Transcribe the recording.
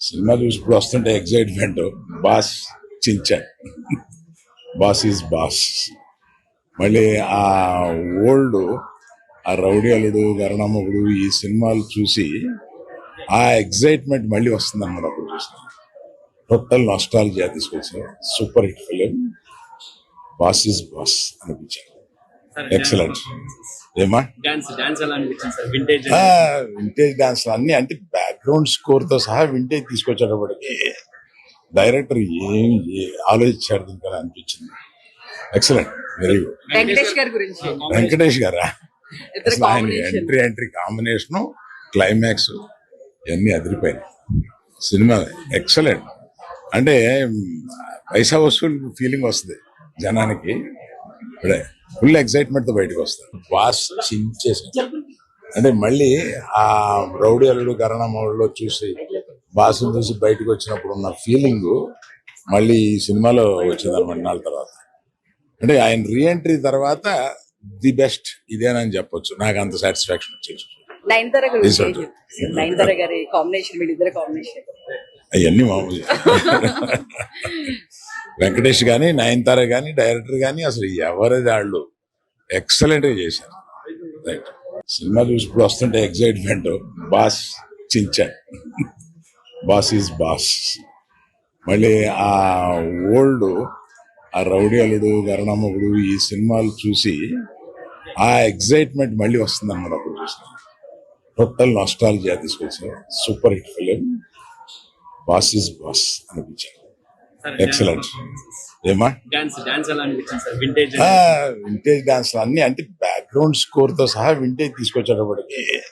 Cinema చూసి ఇప్పుడు వస్తుంటే excitement. Boss Shinchan, boss is boss. మళ్ళీ ఆ ఓల్డ్, ఆ రౌడీ అల్లుడు, గరణమ్మగుడు, ఈ సినిమాలు చూసి ఆ ఎగ్జైట్మెంట్ మళ్ళీ వస్తుంది అన్నమాట. అప్పుడు చూసిన టోటల్ నాస్టాలజియా తీసుకొచ్చారు. Super hit film. Boss is boss అనిపించారు. ఎక్సలెంట్. ఏమా డాన్స్ ఎలా అనిపించింది సార్? వింటేజ్ వింటేజ్ డాన్స్ అన్ని, అంటే బ్యాక్గ్రౌండ్ స్కోర్ తో సహా వింటేజ్ తీసుకొచ్చేటప్పటికి డైరెక్టర్ ఏం ఆలోచించాడు దీనికి అనిపించింది. Excellent, very good. వెంకటేష్ గారి గురించి వెంకటేష్ గారా, ఇద్దరు అసలు ఆయన combination. ఎంట్రీ కాంబినేషన్, క్లైమాక్స్ ఇవన్నీ అదిరిపోయినాయి. Cinema excellent. అంటే పైసా వసూలు ఫీలింగ్ వస్తుంది జనానికి. ఇప్పుడే ఫుల్ ఎక్సైట్మెంట్ తో బయటకు వస్తారు. బాస్ చించేసారు. అంటే మళ్ళీ ఆ రౌడీ అల్లుడు, గరణమ్మలో చూసి బాసుని చూసి బయటకు వచ్చినప్పుడు ఉన్న ఫీలింగ్ మళ్ళీ ఈ సినిమాలో వచ్చింది అనమాట. నాలుగు తర్వాత అంటే ఆయన రీఎంట్రీ తర్వాత ది బెస్ట్ ఇదేనని చెప్పొచ్చు. నాకు అంత సాటిస్ఫాక్షన్ వచ్చేది. నయనతార గురించి Result. ఏం చెప్తారు? నయనతార గారి కాంబినేషన్, వీళ్ళిద్దరు కాంబినేషన్. అవన్నీ మామూలు. వెంకటేష్ గానీ, నయనతార గానీ, డైరెక్టర్ గానీ అసలు ఎవరిది వాళ్ళు ఎక్సలెంట్ గా చేశారు. రైట్. సినిమా చూసి ఇప్పుడు వస్తుంటే excitement. Boss Shinchan, boss is boss. మళ్ళీ ఆ ఓల్డ్, ఆ రౌడీ అల్లుడు, గరణమ్మగుడు, ఈ సినిమాలు చూసి ఆ ఎగ్జైట్మెంట్ మళ్ళీ వస్తుంది అన్నమాట. అప్పుడు చూసిన టోటల్ నాస్టాలజియా తీసుకొచ్చారు. Super hit film. Boss is boss అనిపించారు. ఎక్సలెంట్. ఏమా డాన్స్ ఎలా అనిపించింది సార్? వింటేజ్ వింటేజ్ డాన్స్ అన్ని, అంటే బ్యాక్గ్రౌండ్ స్కోర్ తో సహా వింటేజ్ తీసుకొచ్చేటప్పటికి